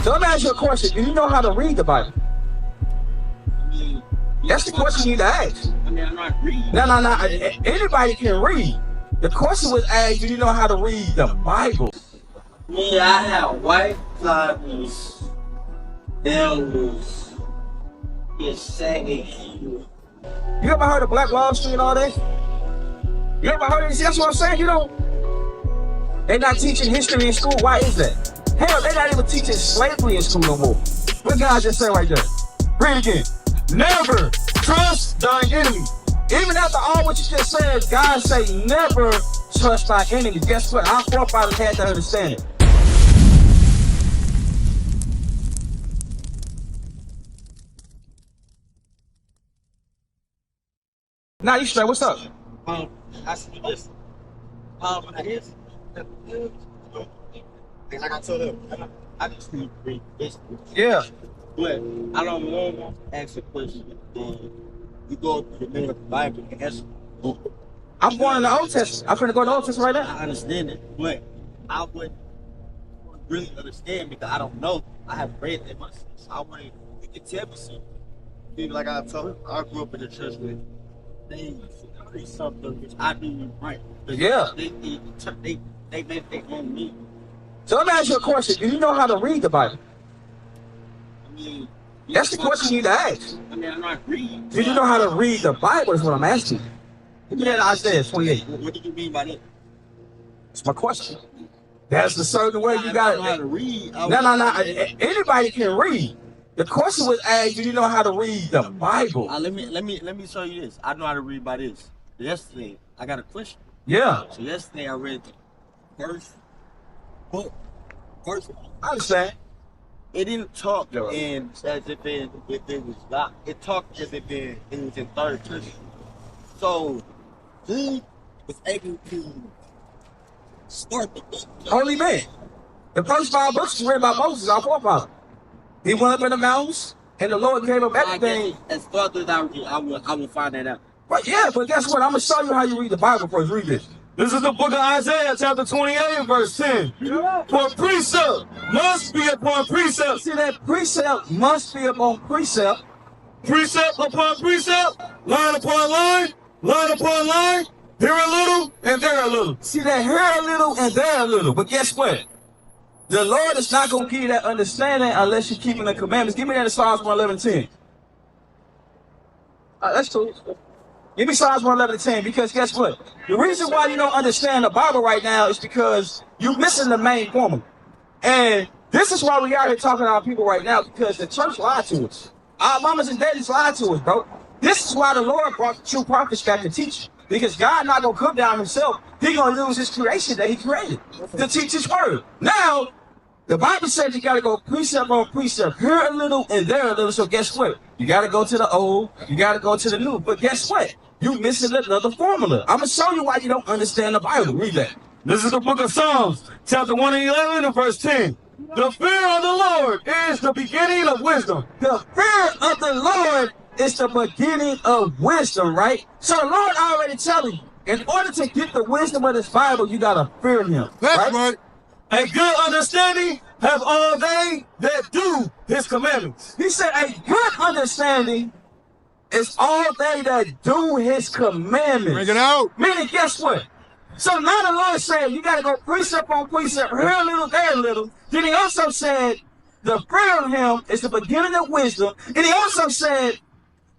So let me ask you a question. Do you know how to read the Bible? That's the question you need to ask. I'm not reading. No. Anybody can read. The question was asked, do you know how to read the Bible? I have white flowers. Elders. It's saggy. You ever heard of Black Wall Street and all that? You ever heard of it? See, that's what I'm saying. They're not teaching history in school. Why is that? Hell, they're not even teaching slavery in school no more. What God just said right there? Read it again. Never trust thine enemy. Even after all what you just said, God say never trust thy enemies. Guess what? Our forefathers had to understand it. Now you straight. What's up? I see this. This. Like I told him, I just need to read this. Yeah. But I don't want to ask a question. You go to the middle of the Bible and ask. I'm going in the Old Testament. I'm finna go to the Old Testament right now. I understand it, but I wouldn't really understand because I don't know. I haven't read that much. So I want you can tell me something. People like I told him, I grew up in the church with things, something which I do right. Yeah. They make their own meaning. So let me ask you a question. Do you know how to read the Bible? That's the question you need to ask. I'm not reading. Do you know how to read the Bible is what I'm asking. Give me that Isaiah 28. What do you mean by that? That's my question. That's the certain way you got know how to read. No. Anybody can read. The question was asked, do you know how to read the Bible? Let me show you this. I know how to read by this. Yesterday, I got a question. Yeah. So yesterday I read the first book. I understand. It didn't talk in as if it was God. It talked as if it was in third person. So who was able to start the book? Holy man. The first 5 books was written by Moses, our forefather. He went up in the mountains, and the Lord gave him everything. As far as I will find that out. But yeah, but guess what? I'm going to show you how you read the Bible first. Read this. This is the book of Isaiah, chapter 28, verse 10. For precept must be upon precept. See that? Precept must be upon precept. Precept upon precept, line upon line, line upon line, here a little and there a little. See that? Here a little and there a little. But guess what? The Lord is not going to give you that understanding unless you're keeping the commandments. Give me that in Psalms 111:10. That's cool. Give me Psalms 111:10 because guess what? The reason why you don't understand the Bible right now is because you're missing the main formula. And this is why we out here talking to our people right now because the church lied to us. Our mamas and daddies lied to us, bro. This is why the Lord brought the true prophets back to teach. Because God not going to come down himself. He's going to use his creation that he created to teach his word. Now, the Bible says you got to go precept on precept, here a little and there a little. So guess what? You got to go to the old, you got to go to the new. But guess what? You missing another formula. I'm going to show you why you don't understand the Bible. Read that. This is the book of Psalms, chapter 111 and verse 10. The fear of the Lord is the beginning of wisdom. The fear of the Lord is the beginning of wisdom, right? So the Lord already telling you, in order to get the wisdom of this Bible, you got to fear him. That's right. A good understanding have all they that do his commandments. He said a good understanding is all they that do his commandments. Bring it out. Meaning, guess what? So now the Lord said you got to go precept on precept, here a little, there a little. Then he also said the fear of him is the beginning of wisdom. And he also said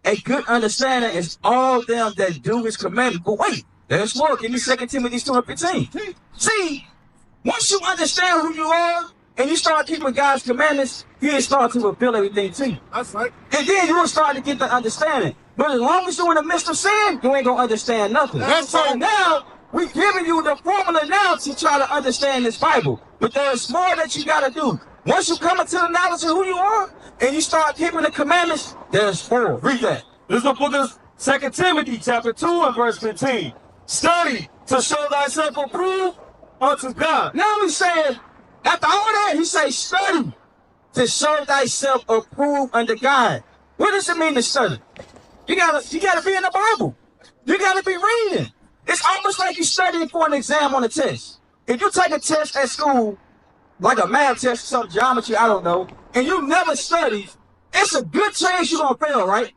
a good understanding is all them that do his commandments. But wait, there's more. Give me 2 Timothy 2:15. See, once you understand who you are and you start keeping God's commandments, he'll start to reveal everything to you. That's right. And then you'll start to get the understanding. But as long as you're in the midst of sin, you ain't going to understand nothing. That's right. right. Now, we're giving you the formula now to try to understand this Bible. But there's more that you got to do. Once you come into the knowledge of who you are and you start keeping the commandments, there's 4. Read that. This is the book of 2 Timothy chapter 2 and verse 15. Study to show thyself approved unto God. Now he's saying, after all that, he says, study to show thyself approved unto God. What does it mean to study? You gotta be in the Bible. You gotta be reading. It's almost like you're studying for an exam on a test. If you take a test at school, like a math test, some geometry, I don't know, and you never studied, it's a good chance you're going to fail, right?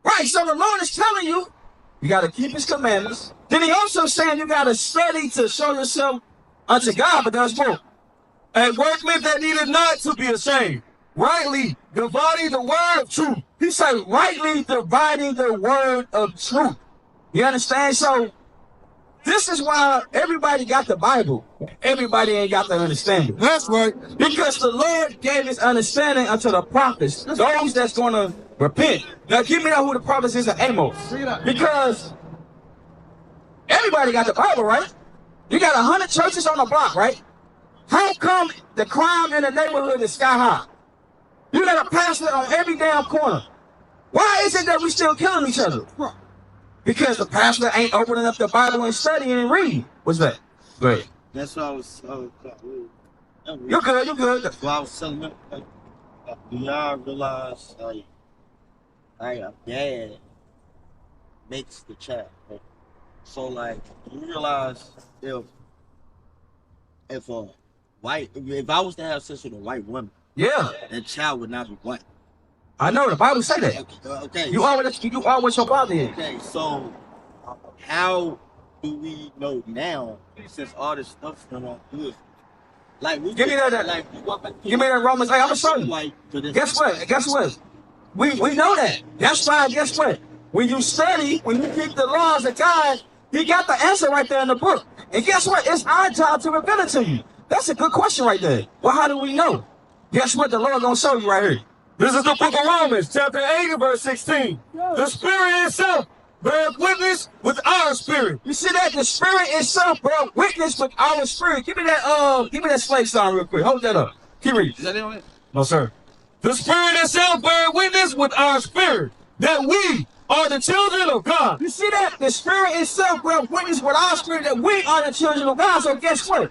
Right, so the Lord is telling you, you got to keep his commandments. Then he also saying you got to study to show yourself unto God, but there's more. And workmen that needed not to be ashamed, rightly dividing the word of truth. He said, rightly dividing the word of truth. You understand? So, this is why everybody got the Bible. Everybody ain't got the understanding. That's right. Because the Lord gave his understanding unto the prophets, those that's going to repent. Now, give me who the prophets is in Amos. Because everybody got the Bible, right? You got 100 churches on the block, right? How come the crime in the neighborhood is sky high? You got a pastor on every damn corner. Why is it that we still killing each other? Because the pastor ain't opening up the Bible and studying and reading. What's that? Great. That's what I was. You're good. You're good. That's why I was telling them. Like, do y'all realize, like a dad makes the child? Right? So, like, you realize if I was to have sex with a white woman, Yeah. that child would not be white. I know the Bible say that. Okay. You always your father is. Okay, so how do we know now, since all this stuff's going on good? Like, we Give me that. Like, Give me that Romans. Hey, I'm gonna show you. Like, Guess what? Guess what? We know that. That's why. Guess what? When you study, when you keep the laws of God, he got the answer right there in the book. And guess what? It's our job to reveal it to you. That's a good question right there. Well, how do we know? Guess what? The Lord gonna show you right here. This is the book of Romans, chapter 8, verse 16. The Spirit itself bears witness with our spirit. You see that? The Spirit itself, bro, witness with our spirit. Give me that slave song real quick. Hold that up. Keep reading. Is that it on it? No, sir. The Spirit itself bears witness with our spirit that we are the children of God. You see that? The Spirit itself bears witness with our spirit that we are the children of God. So guess what?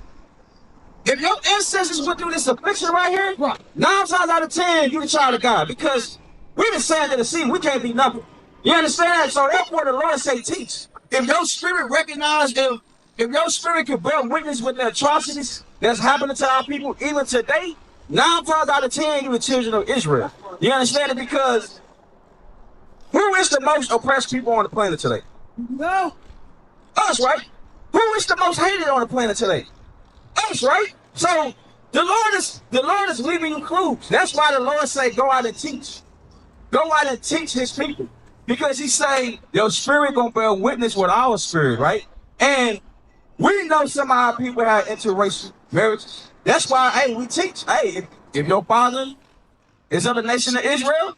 If your ancestors went through this affliction right here, 9 times out of 10, you're the child of God. Because we've been saying to the sea, we can't be nothing. You understand that? So therefore the Lord say teach. If your spirit recognize, if your spirit can bear witness with the atrocities that's happening to our people even today, 9 times out of 10, you're the children of Israel. You understand it? Because who is the most oppressed people on the planet today? No. Us, right? Who is the most hated on the planet today? Us, right? So the Lord is leaving you clues. That's why the Lord say go out and teach. Go out and teach his people. Because he say your spirit gonna bear witness with our spirit, right? And we know some of our people have interracial marriages. That's why, hey, we teach. Hey, if your father is of the nation of Israel,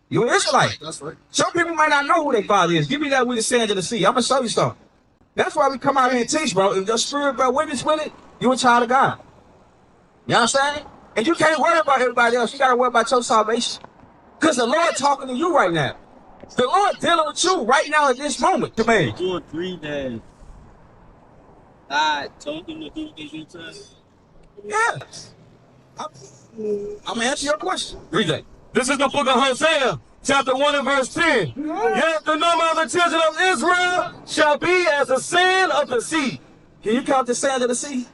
you're an Israelite. That's right. Some people might not know who their father is. Give me that with the sand of the sea. I'm gonna show you something. That's why we come out here and teach, bro. If your spirit bear witness with it, you're a child of God. You understand? And you can't worry about everybody else. You got to worry about your salvation. Because the Lord talking to you right now. The Lord dealing with you right now at this moment. Come here. Do you agree that God told them to do these things? Yeah. I'm going to answer your question. Read that. This is the book of Hosea, chapter 1 and verse 10. Yet the number of the children of Israel shall be as the sand of the sea. Can you count the sand of the sea?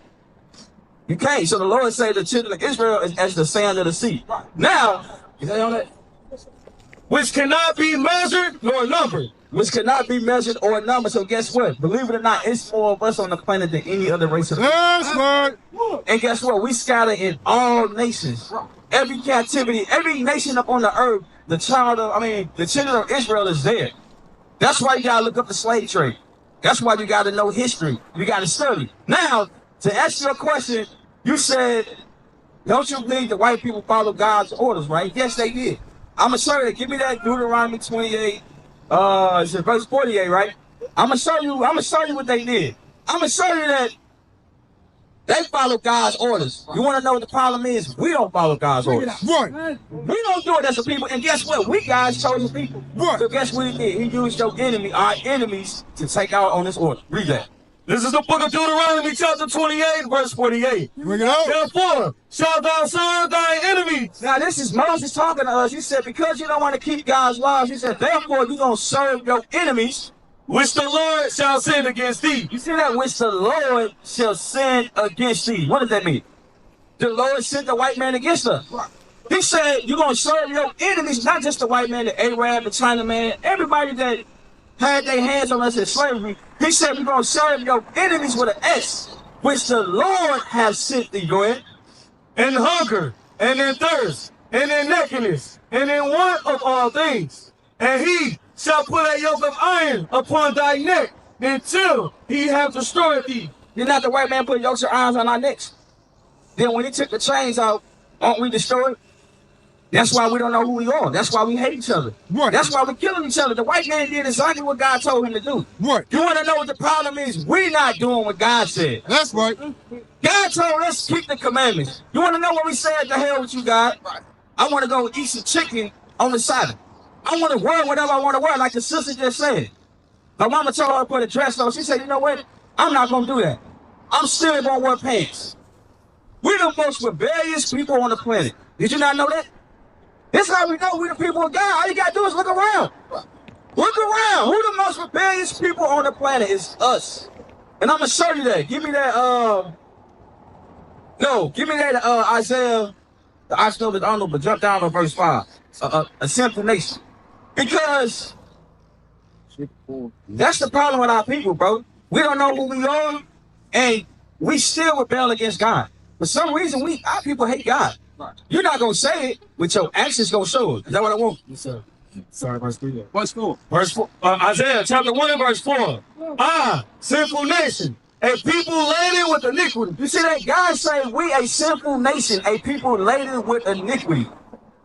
You can't. So the Lord say the children of Israel is as the sand of the sea. Now, is that on that? Which cannot be measured nor numbered. Which cannot be measured or numbered. So guess what? Believe it or not, it's more of us on the planet than any other race of people. That's right. And guess what? We scatter in all nations. Every captivity, every nation up on the earth, the children of Israel is there. That's why you gotta look up the slave trade. That's why you gotta know history. You gotta study. Now, to answer your question, you said, don't you believe the white people follow God's orders, right? Yes, they did. I'm gonna show you that. Give me that Deuteronomy 28, it's in verse 48, right? I'm gonna show you what they did. I'm gonna show you that they follow God's orders. You wanna know what the problem is? We don't follow God's orders. Right. We don't do it as a people. And guess what? We God's chosen people. Right. So guess what he did? He used our enemies, to take out on this order. Read that. This is the book of Deuteronomy, chapter 28, verse 48. Bring it out. Therefore, shalt thou serve thy enemies. Now, this is Moses talking to us. He said, because you don't want to keep God's laws, he said, therefore, you're going to serve your enemies, which the Lord shall send against thee. You see that? Which the Lord shall send against thee. What does that mean? the Lord sent the white man against us. He said, you're going to serve your enemies, not just the white man, the Arab, the Chinaman, everybody that had their hands on us in slavery. He said, we're going to serve your enemies with an S, which the Lord has sent thee. Go ahead. And hunger, and in thirst, and in nakedness, and in want of all things. And he shall put a yoke of iron upon thy neck until he have destroyed thee. Did not the white man put yokes of irons on our necks? Then when he took the chains out, aren't we destroyed? That's why we don't know who we are. That's why we hate each other. Right. That's why we're killing each other. The white man did exactly what God told him to do. Right. You want to know what the problem is? We're not doing what God said. That's right. God told us to keep the commandments. You want to know what we said? The hell with you, God. Right. I want to go eat some chicken on the Sabbath. I want to wear whatever I want to wear, like the sister just said. My mama told her to put a dress on. She said, you know what? I'm not going to do that. I'm still going to wear pants. We're the most rebellious people on the planet. Did you not know that? This is how we know we're the people of God. All you got to do is look around. Look around. Who the most rebellious people on the planet is us. And I'm going to show you that. Give me that, Isaiah. I don't know, but jump down to verse 5. A sinful nation. Because that's the problem with our people, bro. We don't know who we are, and we still rebel against God. For some reason, our people hate God. You're not going to say it, but your actions going to show it. Is that what I want? Yes, sir. Sorry, verse 3. Verse 4. Verse 4, Isaiah chapter 1 and verse 4. Sinful nation, a people laden with iniquity. You see that? God saying we a sinful nation, a people laden with iniquity.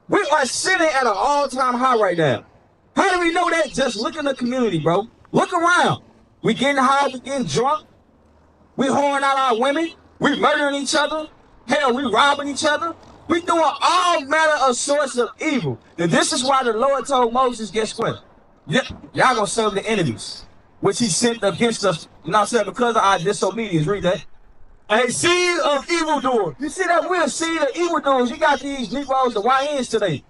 We are sitting at an all-time high right now. How do we know that? Just look in the community, bro. Look around. We getting high, we getting drunk. We whoring out our women. We murdering each other. Hell, we robbing each other. We doing all manner of sorts of evil. And this is why the Lord told Moses, guess what? Y'all gonna serve the enemies, which he sent against us. You know what I'm saying? Because of our disobedience. Read that. A seed of evildoers. You see that? We're a seed of evildoers. You got these Negroes, the YNs today.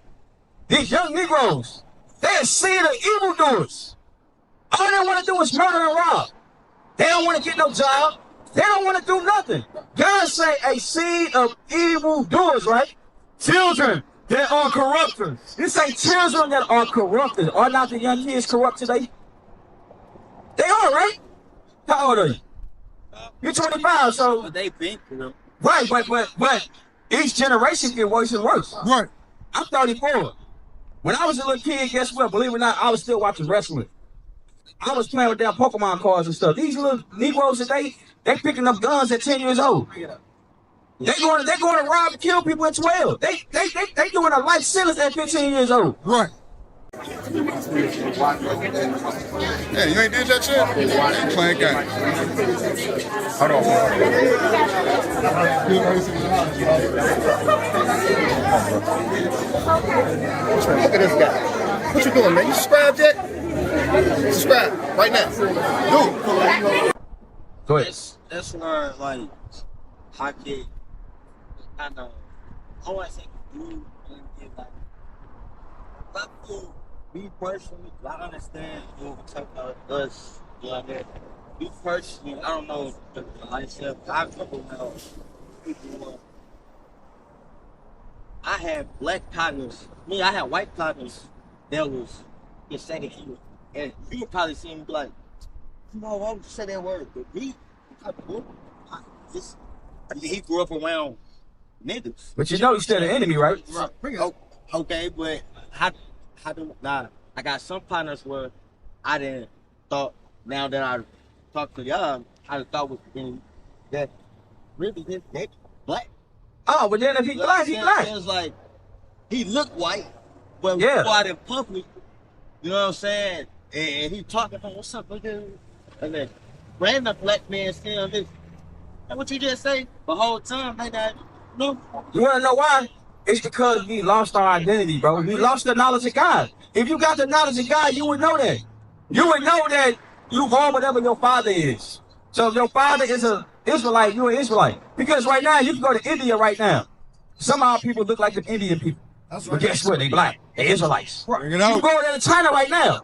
These young Negroes. They're a seed of evildoers. All they want to do is murder and rob. They don't want to get no job. They don't want to do nothing. God say a seed of evildoers, right? Children that are corrupters. You say children that are corrupted. Are not the young kids corrupt today? They are, right? How old are you? You're 25, so... But they been corrupt. Right, but each generation get worse and worse. Right. I'm 34. When I was a little kid, guess what? Believe it or not, I was still watching wrestling. I was playing with their Pokemon cards and stuff. These little Negroes today, they picking up guns at 10 years old. They going to rob and kill people at 12. They doing a life sentence at 15 years old. Right. Hey, you ain't did that shit? You ain't playing games. Hold on. Look at this guy. What you doing, man? You subscribed yet? Subscribe right now. Dude. Go ahead. That's where, like, I get kind of, I want to say, dude, like, me personally, I understand what we're talking about us, you know what I mean? Me personally, I don't know the myself. I remember when people I had black partners. I had white partners that was just saying he was, and you would probably see me like, no, why would you say that word? But me, he grew up around niggas. But you know he's still the enemy, right? Right. Okay, but how do I got some partners where I didn't thought, now that I talk to y'all, I thought was that really this nigga black. Oh, but then if he black, he black. It was like he looked white, but Yeah. we go out in public, you know what I'm saying? And he talking about what's up, nigga? And then random black man still this. And what you just say? The whole time they not, You want to know why? It's because we lost our identity, bro. We lost the knowledge of God. If you got the knowledge of God, you would know that. You would know that you are whatever your father is. So if your father is an Israelite, you're an Israelite. Because right now, you can go to India right now. Some of our people look like the Indian people. That's But guess what? They black. They Israelites. Bring it You out. go to China right now.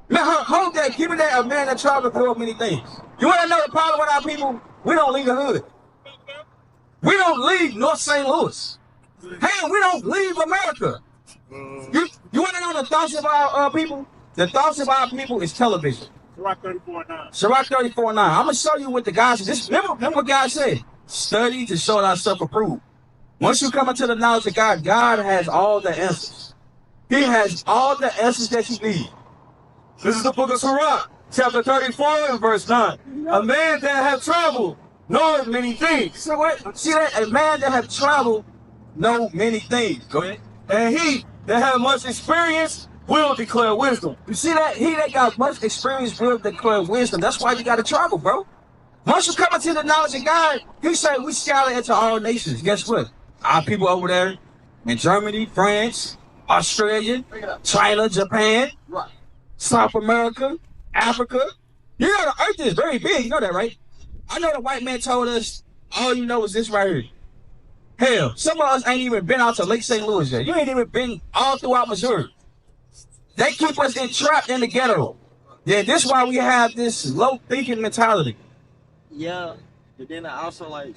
Man, hold that. Give me that a man that traveled through many things. You want to know the problem with our people? We don't leave the hood. We don't leave North St. Louis. Hell, we don't leave America. You want to know the thoughts of our people? The thoughts of our people is television. Sirach 34:9. Sirach 34:9. I'm going to show you what the guy said. Remember what God said. Study to show thyself approved. Once you come into the knowledge of God, God has all the answers. He has all the answers that you need. This is the book of Sirach, chapter 34 and verse 9. A man that hath traveled knoweth many things. So what? See that? A man that have traveled know many things. Go ahead. And he that hath much experience will declare wisdom. You see that? He that got much experience will declare wisdom. That's why you got to travel, bro. Once you come into the knowledge of God, he said we scatter into all nations. Guess what? Our people over there in Germany, France, Australia, China, Japan, South America, Africa. You know the earth is very big. You know that, right? I know the white man told us all you know is this right here. Hell, some of us ain't even been out to Lake St. Louis yet. You ain't even been all throughout Missouri. They keep us entrapped in the ghetto. Yeah, this is why we have this low thinking mentality. Yeah, but then I also like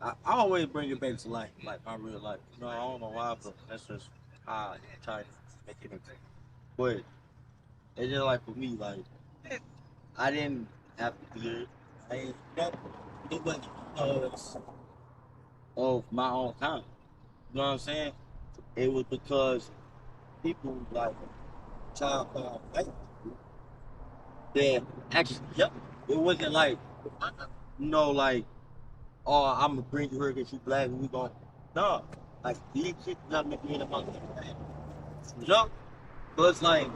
I always bring it back to like my real life. You know, I don't know why, but that's just how I try to make it anything. But it's just like for me, like I didn't have to do it. It wasn't because of my own time. You know what I'm saying? It was because people like child white that actually, yep. It wasn't like, you know, like, oh, I'm gonna bring you here because you black and we gonna, no. Like, these people not making it among them. You know? So it's like,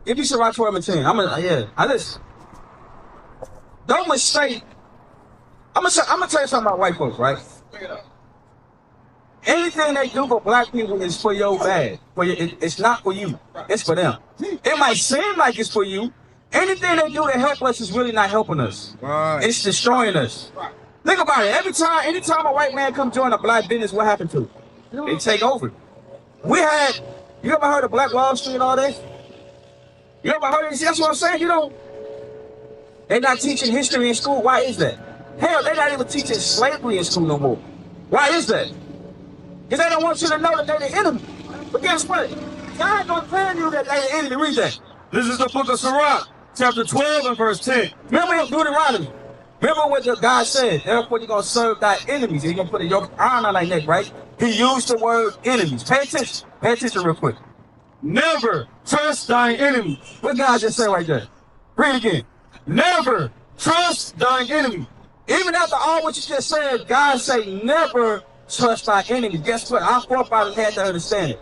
If you should write 12 and 10, I listen. Don't mistake. I'm gonna tell you something about white folks, right? Anything they do for black people is for your bad. It's not for you. It's for them. It might seem like it's for you. Anything they do to help us is really not helping us. Right. It's destroying us. Think about it. Anytime a white man come join a black business, what happened to it? They take over. You ever heard of Black Wall Street and all that? You ever heard of this? That's what I'm saying. They're not teaching history in school. Why is that? Hell, they're not even teaching slavery in school no more. Why is that? Because they don't want you to know that they're the enemy. But guess what? God ain't gonna tell you that they're the enemy. Read that. This is the book of Sirach, chapter 12 and verse 10. Remember in Deuteronomy. Remember what God said. Therefore, you're going to serve thy enemies. You're going to put a yoke iron on thy neck, right? He used the word enemies. Pay attention. Pay attention real quick. Never trust thine enemy. What God just said right there? Read it again. Never trust thine enemy. Even after all what you just said, God say never trust thy enemies. Guess what? Our forefathers had to understand it.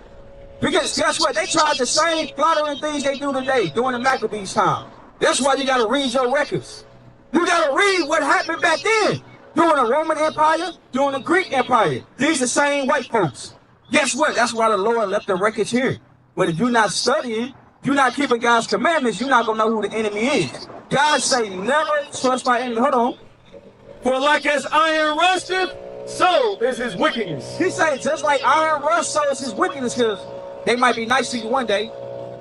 Because guess what? They tried the same flattering things they do today during the Maccabees time. That's why you got to read your records. You got to read what happened back then. During the Roman Empire, during the Greek Empire. These are the same white folks. Guess what? That's why the Lord left the records here. But if you're not studying, you're not keeping God's commandments, you're not going to know who the enemy is. God say never trust my enemy. Hold on. For like as iron rusteth, so is his wickedness. He said just like iron rust, so is his wickedness, because they might be nice to you one day.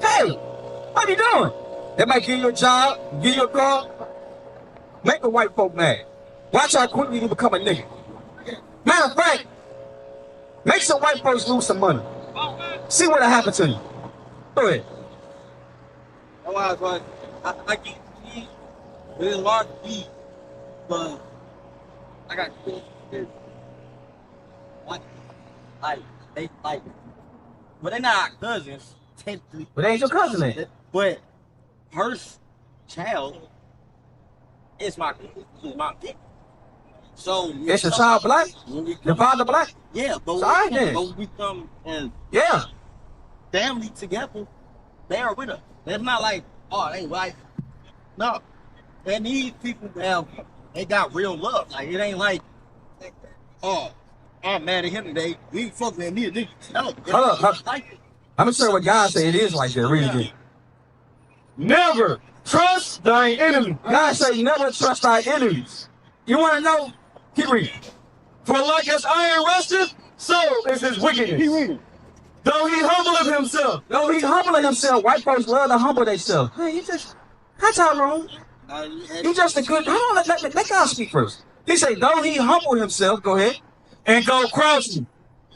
Hey, what are you doing? They might give you a job, give you a car. Make a white folk mad. Watch how quickly you become a nigga. Matter of fact, make some white folks lose some money. See what'll happen to you. Go ahead. I get it's hard to be, but I got kids. Like they like, but they're not cousins technically. But they ain't your cousin then. But her child is my kid. So It's your child black? Your father black? Yeah, but Sorry, then. we come and Yeah. family together. They are with us. It's not like, oh, they white. No, and these people they got real love. Like it ain't like, oh, I'm mad at him today. We fuck with me, nigga. No, Hold up. like I'm sure what God said it is like that. Read it again. Never trust thine enemy. God say never trust thy enemies. You want to know? Keep reading. For like as iron rusteth, so is his wickedness. Keep reading. Though he humbleth himself. No, he humbling himself. White folks love to humble themselves. Hey, that's all wrong. You just a good. Hold on, let God speak first. He said, though he humble himself, go ahead, and go crouching,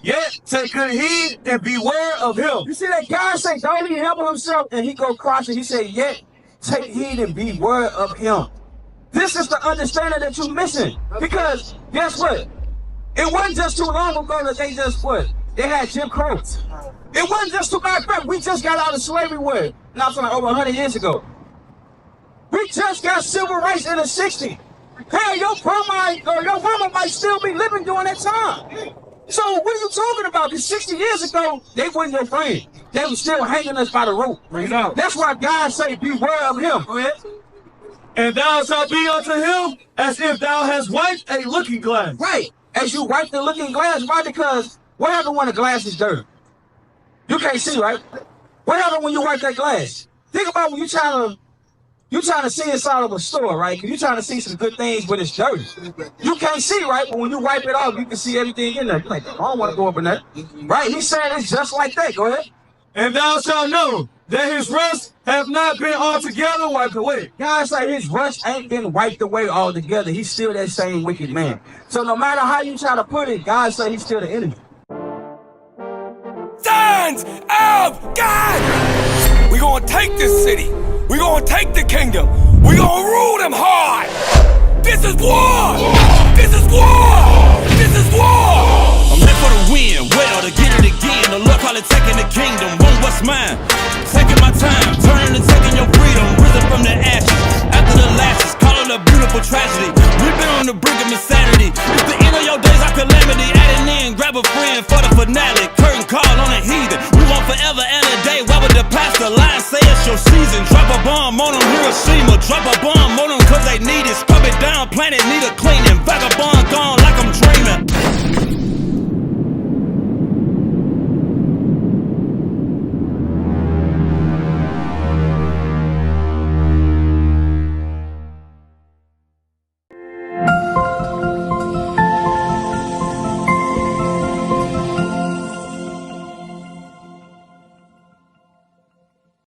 yet take good heed and beware of him. You see that God say, though he humble himself and he go crouching, he said, yet take heed and beware of him. This is the understanding that you're missing. Because guess what? It wasn't just too long ago that they just what? They had Jim Crow. It wasn't just too long ago. We just got out of slavery with. Now it's like over 100 years ago. We just got civil rights in the 60s. Hell, your grandma or your mama might still be living during that time. So what are you talking about? Because 60 years ago, they weren't your friend. They were still hanging us by the rope. That's why God say, beware of him. Go ahead. And thou shalt be unto him as if thou hast wiped a looking glass. Right. As you wipe the looking glass, why? Because what happens when the glass is dirty? You can't see, right? What happens when you wipe that glass? Think about when you're trying to see inside of a store, right? Because you're trying to see some good things, but it's dirty. You can't see, right? But when you wipe it off, you can see everything in there. You're like, I don't want to go up in there. Right? He's saying it's just like that. Go ahead. And thou shalt know that his rust have not been altogether wiped away. God say his rust ain't been wiped away altogether. He's still that same wicked man. So no matter how you try to put it, God say he's still the enemy. Sons of God! We gonna take this city. We gonna take the kingdom. We gonna rule them hard. This is war. This is war. This is war. I'm here for the win, well to get it again. The Lord call it taking the kingdom. Want what's mine? Taking my time, turning and taking your freedom. Risen from the ashes, after the lashes, call it a beautiful tragedy. We've been on the brink of insanity. It's the end of your days, our calamity. Adding in, grab a friend for the finale. Curtain call on a heathen. We want forever and a day. Why would the pastor lie and say it's your season? Drop a bomb on them, Hiroshima. Drop a bomb on them cause they need it. Scrub it down, planet need a cleaning. Vagabond gone like I'm dreaming.